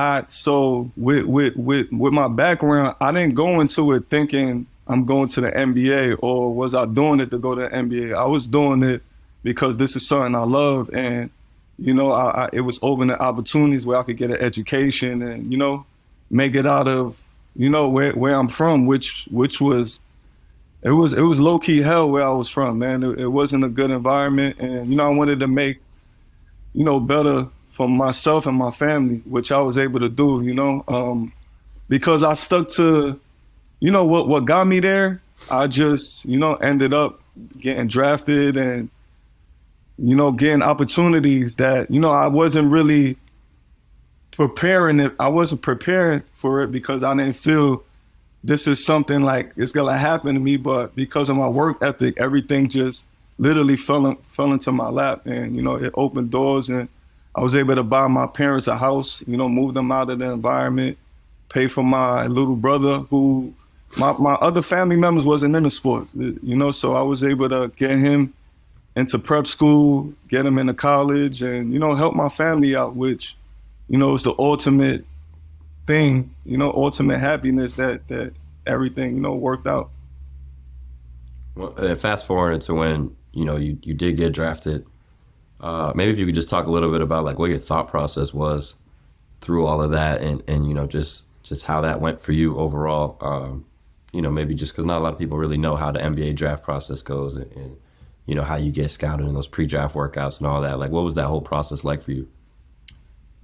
with my background, I didn't go into it thinking I'm going to the NBA, or was I doing it to go to the NBA? I was doing it because this is something I love, and it was opening opportunities where I could get an education and make it out of where I'm from, which was it was low key hell where I was from, man. It wasn't a good environment, and I wanted to make better for myself and my family, which I was able to do, because I stuck to what got me there. I just ended up getting drafted and, you know, getting opportunities that, you know, I wasn't really preparing it. I wasn't preparing for it because I didn't feel this is something like it's gonna happen to me. But because of my work ethic, everything just literally fell into my lap, and you know, it opened doors, and I was able to buy my parents a house. You know, move them out of the environment, pay for my little brother who my other family members wasn't in the sport. You know, so I was able to get him into prep school, get him into college, and you know, help my family out, which, you know, is the ultimate thing, you know, ultimate happiness that everything, you know, worked out. Well, and fast forward to when, you know, you did get drafted. Maybe if you could just talk a little bit about like what your thought process was through all of that, and you know, just how that went for you overall. You know, maybe just because not a lot of people really know how the NBA draft process goes, and you know, how you get scouted in those pre-draft workouts and all that. Like, what was that whole process like for you?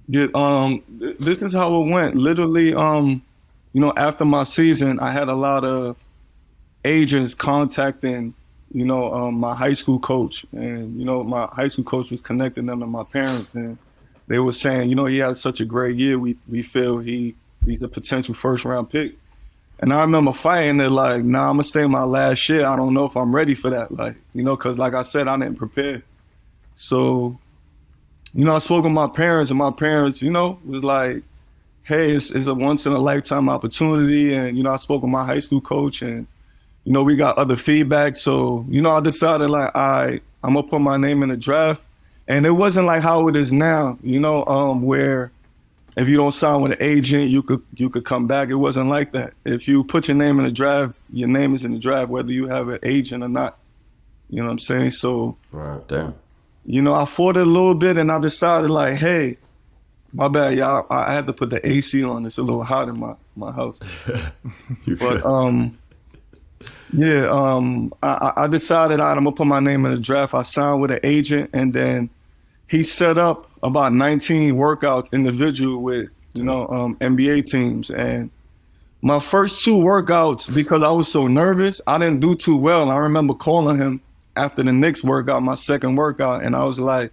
Yeah, this is how it went. Literally, you know, after my season, I had a lot of agents contacting, you know, my high school coach, and you know, my high school coach was connecting them to my parents, and they were saying, you know, he had such a great year. We feel he's a potential first round pick. And I remember fighting it like, nah, I'm gonna stay in my last year. I don't know if I'm ready for that. Like, you know, cause like I said, I didn't prepare. So, you know, I spoke with my parents, and my parents, you know, was like, hey, it's a once in a lifetime opportunity. And, you know, I spoke with my high school coach, and, you know, we got other feedback. So, you know, I decided like, I'm gonna put my name in the draft. And it wasn't like how it is now, you know, where if you don't sign with an agent, you could come back. It wasn't like that. If you put your name in the draft, your name is in the draft, whether you have an agent or not. You know what I'm saying? So, Right, damn. you know, I fought it a little bit, and I decided like, hey, my bad, y'all. I had to put the AC on. It's a little hot in my house. But yeah, I decided I'm gonna put my name in the draft. I signed with an agent, and then he set up about 19 workouts individual with, you know, NBA teams. And my first 2 workouts, because I was so nervous, I didn't do too well. I remember calling him after the Knicks workout, my second workout, and I was like,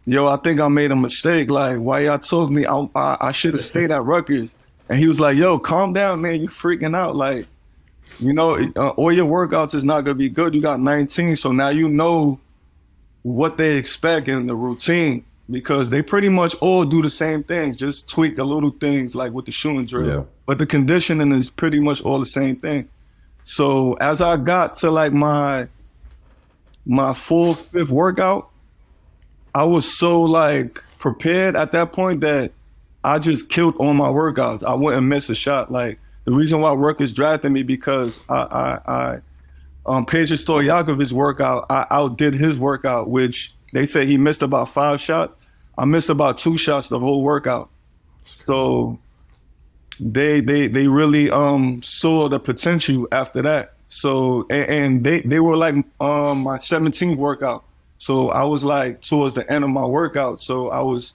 yo, I think I made a mistake. Like, why y'all told me I should have stayed at Rutgers? And he was like, yo, calm down, man. You freaking out. Like, you know, all your workouts is not going to be good. You got 19, so now you know what they expect in the routine, because they pretty much all do the same things, just tweak a little things like with the shooting drill. Yeah. But the conditioning is pretty much all the same thing. So as I got to like my 4th, 5th workout, I was so like prepared at that point that I just killed all my workouts. I wouldn't miss a shot. Like, the reason why Rutgers drafted me, because Peja Stojakovic's workout, I outdid his workout, which they say he missed about 5 shots. I missed about 2 shots the whole workout. So they really saw the potential after that. So and they were like my 17th workout. So I was like towards the end of my workout. So I was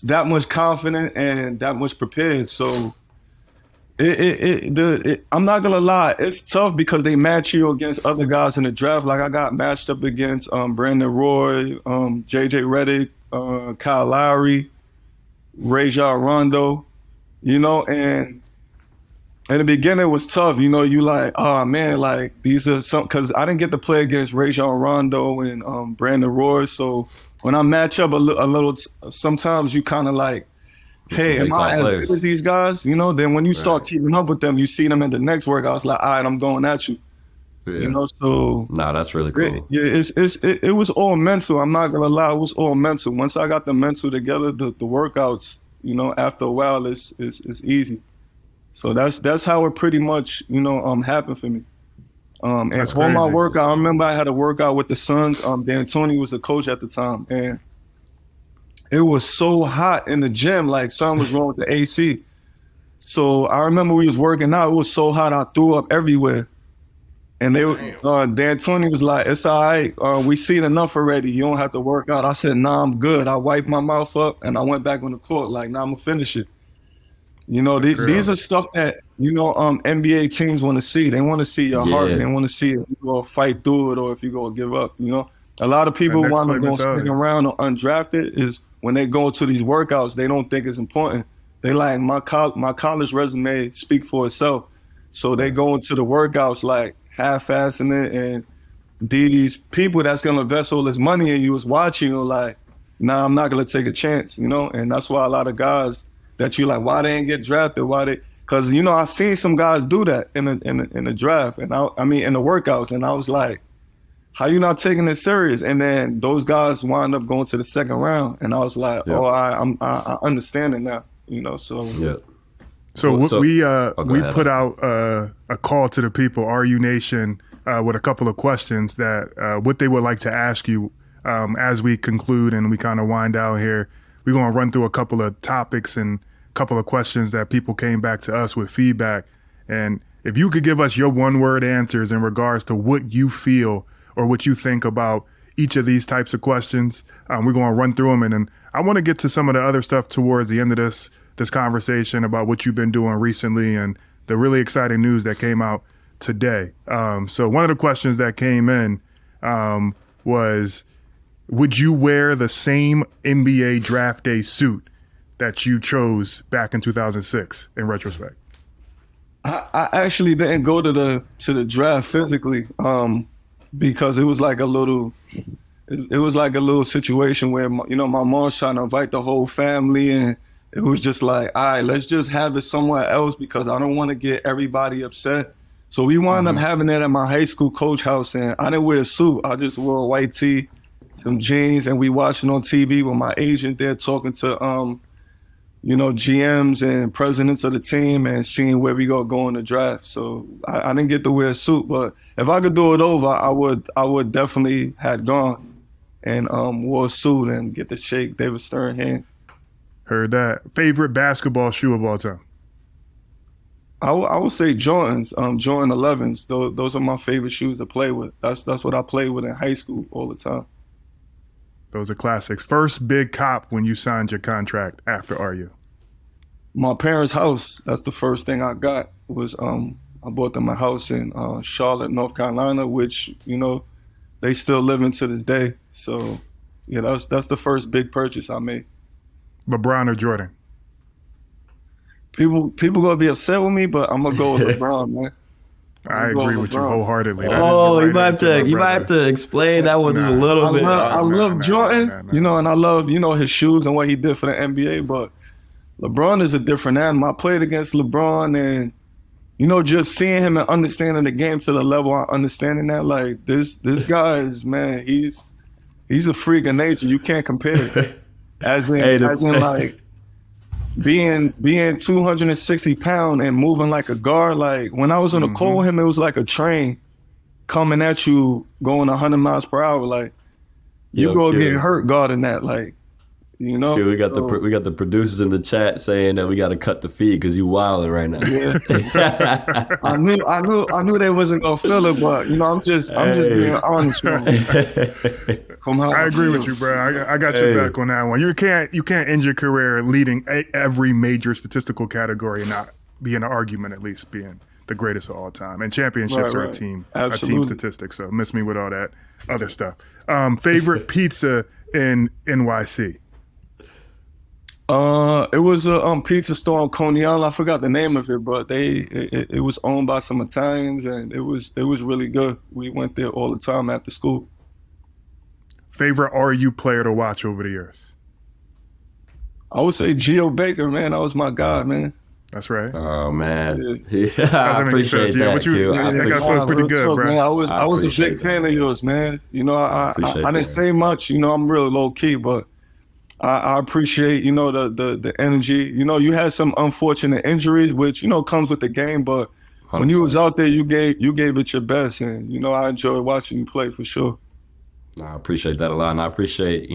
that much confident and that much prepared. So I'm not gonna lie, it's tough because they match you against other guys in the draft. Like, I got matched up against Brandon Roy, JJ Redick, Kyle Lowry, Rajon Rondo, you know, and in the beginning it was tough. You know, you like, oh man, like these are some, because I didn't get to play against Rajon Rondo and Brandon Roy. So when I match up a little, sometimes you kind of like, hey, am I as good as these guys? You know, then when you start keeping up with them, you see them in the next workout. It's like, all right, I'm going at you. Yeah. You know, so nah, that's really cool. Yeah, it was all mental. I'm not gonna lie, it was all mental. Once I got the mental together, the workouts, you know, after a while, it's easy. So that's how it pretty much, you know, happened for me. And for my workout, I remember I had a workout with the Suns. D'Antoni was the coach at the time, and it was so hot in the gym, like something was wrong with the AC. So I remember we was working out. It was so hot, I threw up everywhere. And D'Antoni was like, it's all right. We seen enough already. You don't have to work out. I said, nah, I'm good. I wiped my mouth up and I went back on the court. Like, nah, I'm gonna finish it. You know, That's these real. are stuff that, NBA teams want to see. They want to see your heart. Yeah. They want to see if you go fight through it or if you go give up. A lot of That people next wind play up going sticking mentality. around or undrafted is when they go to these workouts, they don't think it's important. They like my college resume speak for itself. So they go into the workouts like half-assing it, and these people that's gonna invest all this money in you is watching you like, nah, I'm not gonna take a chance, and that's why a lot of guys that you like, why they ain't get drafted, why they, because I seen some guys do that in the draft, and I mean in the workouts, and I was like, how you not taking it serious? And then those guys wind up going to the second round, and I was like, Yeah. oh, I understand it now, so. Yeah. So Well, so- we go we ahead, put Austin. out a call to the people, RU Nation, with a couple of questions that what they would like to ask you as we conclude and we kind of wind down here. We're going to run through a couple of topics and a couple of questions that people came back to us with feedback. And if you could give us your one-word answers in regards to what you feel or what you think about each of these types of questions, we're going to run through them. And then I want to get to some of the other stuff towards the end of this conversation about what you've been doing recently and the really exciting news that came out today. So one of the questions that came in was, would you wear the same NBA draft day suit that you chose back in 2006 in retrospect? I actually didn't go to the draft physically, because it was like a little situation where my mom's trying to invite the whole family, and it was just like, all right, let's just have it somewhere else because I don't want to get everybody upset. So we wound up having it at my high school coach house, and I didn't wear a suit. I just wore a white tee, some jeans, and we watching on TV with my agent there talking to GMs and presidents of the team and seeing where we go in the draft. So I didn't get to wear a suit, but if I could do it over, I would definitely had gone and wore a suit and get to shake David Stern hand. Heard that. Favorite basketball shoe of all time? I would say Jordans, Jordan 11s. Those are my favorite shoes to play with. That's what I played with in high school all the time. Those are classics. First big cop when you signed your contract after RU? My parents' house. That's the first thing I got was I bought them a house in Charlotte, North Carolina, which they still live in to this day. So yeah, that's the first big purchase I made. LeBron or Jordan? People gonna be upset with me, but I'm gonna go with LeBron, man. I agree with you LeBron. wholeheartedly. That is Oh, the you right might have answer, to my you might have brother. to explain that one just a Nah. little bit. I love Jordan, nah. and I love his shoes and what he did for the NBA. But LeBron is a different animal. I played against LeBron, and just seeing him and understanding the game to the level I understanding that, like this guy is, man, he's a freak of nature. You can't compare it. As in like being 260 pounds and moving like a guard. Like when I was on the court with him, it was like a train coming at you going 100 miles per hour. Like you Yo, go Q. get hurt guarding that. Like Q, we got the producers in the chat saying that we got to cut the feed because you wilding right now. Yeah. I knew they wasn't gonna feel it, but I'm just being honest, man. I agree with you, bro. I got your back on that one. You can't end your career leading every major statistical category and not be in an argument, at least being the greatest of all time. And championships are a team statistic. So miss me with all that other stuff. Favorite pizza in NYC? It was a pizza store on Coney Island. I forgot the name of it, but it was owned by some Italians, and it was really good. We went there all the time after school. Favorite RU player to watch over the years? I would say Geo Baker, man. That was my guy, man. That's right. Oh man, Yeah. I appreciate that, Q. I think I feel pretty good, talk, bro. man. I was a appreciate big fan of yours, man. I appreciate didn't that. say much. I'm really low key, but I appreciate the energy. You had some unfortunate injuries, which comes with the game, but when you was out there, you gave it your best, and I enjoyed watching you play for sure. I appreciate that a lot, and I appreciate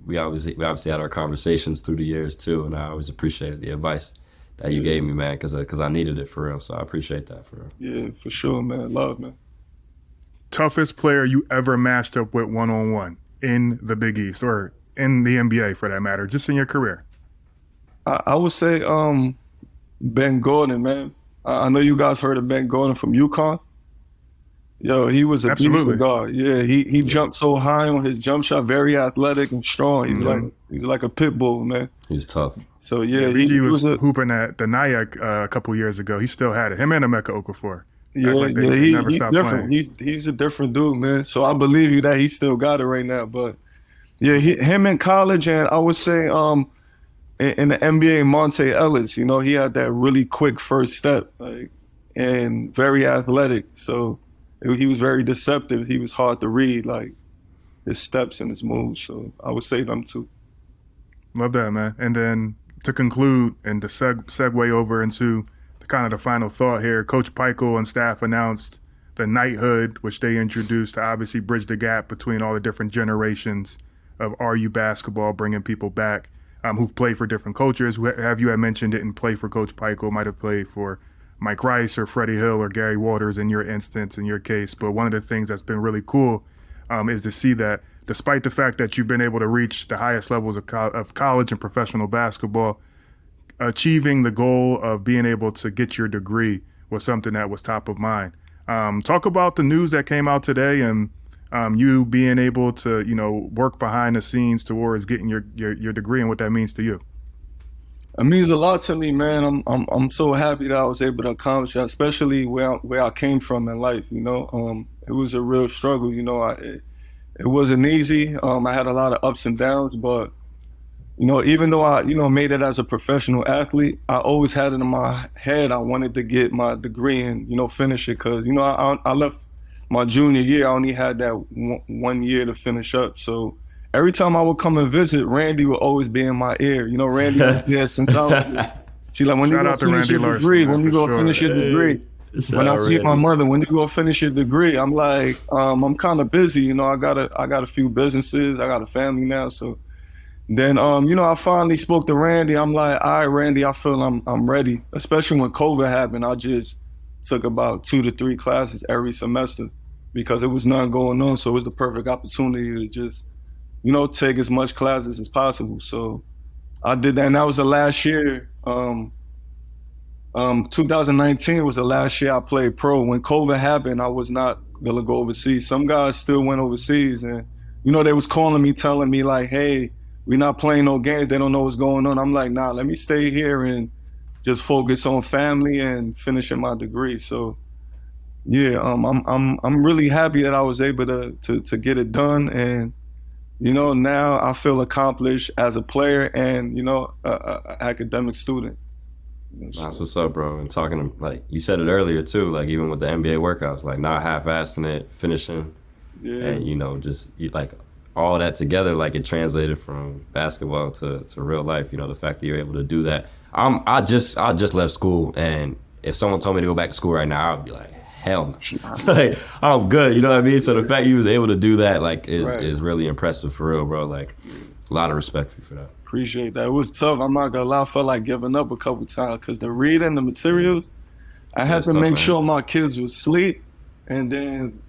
we obviously had our conversations through the years too, and I always appreciated the advice that you gave me, man, because I needed it for real. So I appreciate that for real. Yeah, for sure, man. Love, man. Toughest player you ever matched up with one-on-one in the Big East or in the NBA for that matter, just in your career? I would say Ben Gordon, man. I know you guys heard of Ben Gordon from UConn. Yo, he was a beast of Absolutely. guard. Yeah, he jumped so high on his jump shot, very athletic and strong. He's like a pit bull, man. He's tough. So yeah, BG he was was a hooping at the Nyack a couple years ago. He still had it. Him and Emeka Okafor. Act yeah, like yeah, they never he's stopped different. playing. He's a different dude, man. So I believe you that he still got it right now. But yeah, him in college, and I would say in the NBA, Monte Ellis, you know, he had that really quick first step, like, and very athletic. So he was very deceptive. He was hard to read, like his steps and his moves. So I would say them too. Love that, man. And then to conclude and to segue over into kind of the final thought here, Coach Peichel and staff announced the knighthood, which they introduced to obviously bridge the gap between all the different generations of RU basketball, bringing people back who've played for different cultures. Who have you had mentioned didn't play for Coach Peichel, might have played for Mike Rice or Freddie Hill or Gary Waters in your instance, in your case. But one of the things that's been really cool is to see that despite the fact that you've been able to reach the highest levels of college and professional basketball, achieving the goal of being able to get your degree was something that was top of mind. Talk about the news that came out today and you being able to, work behind the scenes towards getting your degree and what that means to you. It means a lot to me, man. I'm so happy that I was able to accomplish that, especially where I came from in life. It was a real struggle. It wasn't easy. I had a lot of ups and downs, but even though I made it as a professional athlete, I always had it in my head I wanted to get my degree and finish it because I left my junior year. I only had that 1 year to finish up, so. Every time I would come and visit, Randy would always be in my ear. Randy was there since I was. She's like, when you go finish your degree, when you go finish your degree. When I see my mother, when you go finish your degree, I'm like, I'm kind of busy. I got a few businesses. I got a family now. So then, I finally spoke to Randy. I'm like, all right, Randy, I feel I'm ready. Especially when COVID happened, I just took about 2 to 3 classes every semester because it was nothing going on. So it was the perfect opportunity to just take as much classes as possible. So I did that, and that was the last year. 2019 was the last year I played pro. When COVID happened, I was not gonna go overseas. Some guys still went overseas, and they was calling me, telling me like, "Hey, we're not playing no games. They don't know what's going on." I'm like, "Nah, let me stay here and just focus on family and finishing my degree." So yeah, I'm really happy that I was able to get it done, and now I feel accomplished as a player and, a academic student. That's what's up, bro. And talking, like, you said it earlier, too, like, even with the NBA workouts, like, not half-assing it, finishing, and, like, all that together, like, it translated from basketball to real life, the fact that you're able to do that. I just left school, and if someone told me to go back to school right now, I'd be like, hell no. Like, I'm good, you know what I mean? So the fact you was able to do that, like, is really impressive for real, bro. Like, a lot of respect for you for that. Appreciate that. It was tough. I'm not gonna lie, I felt like giving up a couple times because the reading, the materials, I had to make sure my kids was asleep, and then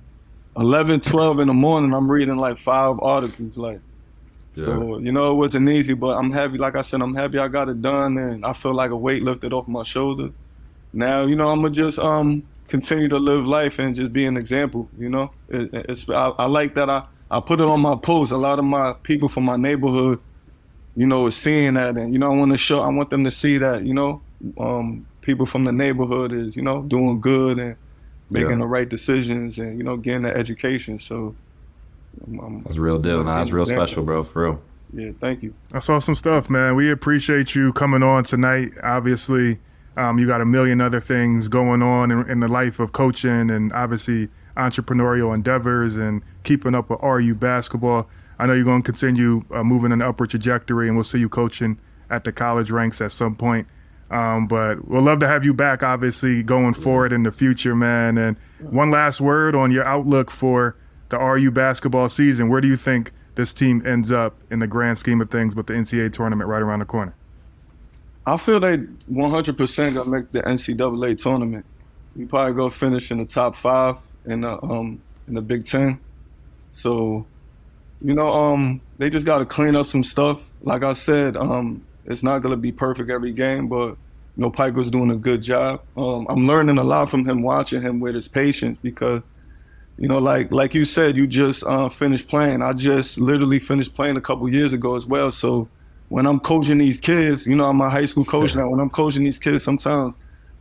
11, 12 in the morning, I'm reading like 5 articles, like. Yeah. So, it wasn't easy, but I'm happy, like I said, I'm happy I got it done, and I feel like a weight lifted off my shoulder. Now, I'm gonna just continue to live life and just be an example. I like that I put it on my post. A lot of my people from my neighborhood, is seeing that, and I want them to see that people from the neighborhood is doing good and making the right decisions and getting the education. So that's a real deal. That's real special, bro. For real. Yeah, thank you. That's awesome stuff, man. We appreciate you coming on tonight. Obviously, you got a million other things going on in the life of coaching and obviously entrepreneurial endeavors and keeping up with RU basketball. I know you're going to continue moving in the upward trajectory, and we'll see you coaching at the college ranks at some point. But we'll love to have you back, obviously, going forward in the future, man. And one last word on your outlook for the RU basketball season. Where do you think this team ends up in the grand scheme of things with the NCAA tournament right around the corner? I feel they 100% gonna make the NCAA tournament. We probably go finish in the top 5 in the Big Ten. So, they just got to clean up some stuff. Like I said, it's not gonna be perfect every game, but Pico's doing a good job. I'm learning a lot from him, watching him with his patience because, like you said, you just finished playing. I just literally finished playing a couple years ago as well. So when I'm coaching these kids, I'm a high school coach now. When I'm coaching these kids, sometimes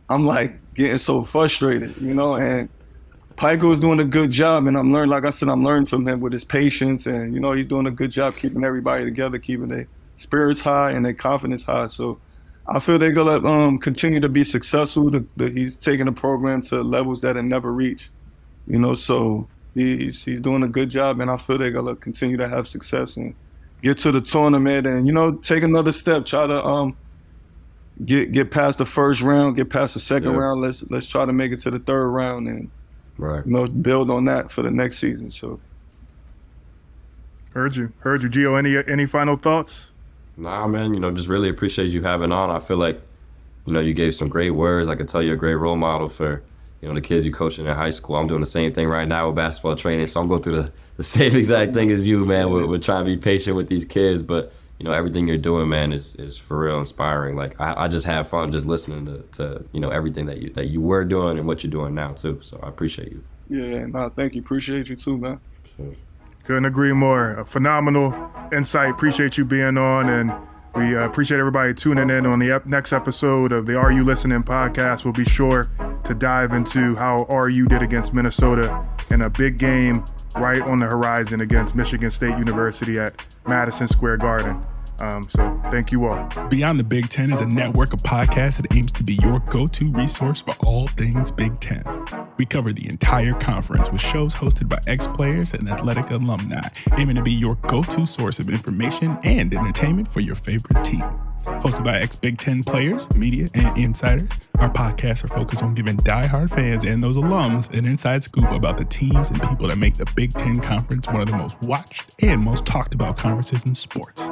I'm like getting so frustrated, and Pico is doing a good job, and I'm learning from him with his patience, and he's doing a good job keeping everybody together, keeping their spirits high and their confidence high. So I feel they're gonna continue to be successful. He's taking the program to levels that it never reached, So he's doing a good job, and I feel they're gonna continue to have success and get to the tournament, and take another step, try to get past the first round, get past the second round. Let's try to make it to the third round and. Right. Build on that for the next season. So, heard you, Geo. Any final thoughts? Nah, man. Just really appreciate you having on. I feel like, you gave some great words. I could tell you're a great role model for, the kids you coaching in high school. I'm doing the same thing right now with basketball training, so I'm going through the same exact thing as you, man. We're trying to be patient with these kids, but everything you're doing, man, is for real inspiring. Like I just have fun just listening to everything that you were doing and what you're doing now too. So I appreciate you. Yeah, no, thank you. Appreciate you too, man. Sure. Couldn't agree more. A phenomenal insight. Appreciate you being on, and we appreciate everybody tuning in on the next episode of the Are You Listening podcast. We'll be sure to dive into how RU did against Minnesota in a big game right on the horizon against Michigan State University at Madison Square Garden. So thank you all. Beyond the Big Ten is a network of podcasts that aims to be your go-to resource for all things Big Ten. We cover the entire conference with shows hosted by ex-players and athletic alumni, aiming to be your go-to source of information and entertainment for your favorite team. Hosted by ex-Big Ten players, media, and insiders, our podcasts are focused on giving diehard fans and those alums an inside scoop about the teams and people that make the Big Ten Conference one of the most watched and most talked about conferences in sports.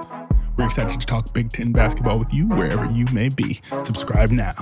We're excited to talk Big Ten basketball with you wherever you may be. Subscribe now.